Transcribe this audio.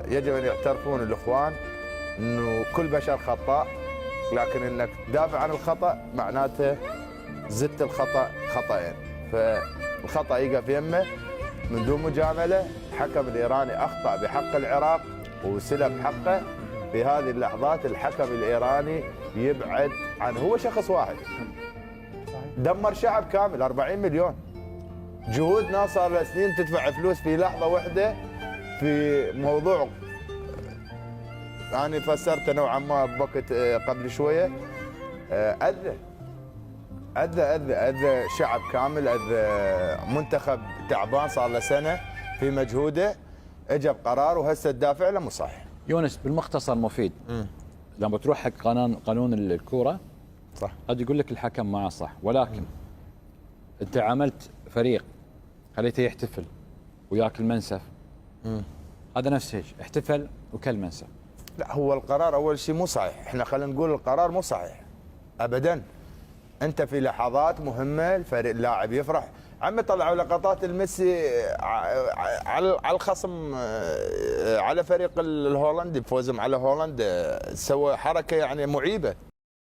يجب ان يعترفون الاخوان انه كل بشر خطاء، لكن انك تدافع عن الخطا معناته زدت الخطا خطأين، فالخطا يقف يمه من دون مجامله. الحكم الايراني اخطا بحق العراق وسلب حقه. في هذه اللحظات الحكم الايراني يبعد عنه، هو شخص واحد دمر شعب كامل 40 مليون. جهود ناس صار لها سنين تدفع فلوس في لحظه واحده في موضوع أنا فسرته نوعا ما بوقت قبل شويه. اذى شعب كامل، اذى منتخب تعبان صار له سنه في مجهوده، اجى بقرار وهسه تدافع له مو صحيح. يونس بالمختصر مفيد. لما تروح حق قانون الكوره صح، قد يقول لك الحكم معه صح، ولكن انت عملت فريق خليته يحتفل وياكل منسف، هذا نفس الشيء، احتفل وكل منسف. لا هو القرار اول شيء مو صحيح، احنا خلينا نقول القرار مو صحيح ابدا. انت في لحظات مهمه الفريق اللاعب يفرح، عمي طلعوا لقطات الميسي على الخصم، على فريق الهولندي بفوزهم على هولندا، سوى حركه يعني معيبه.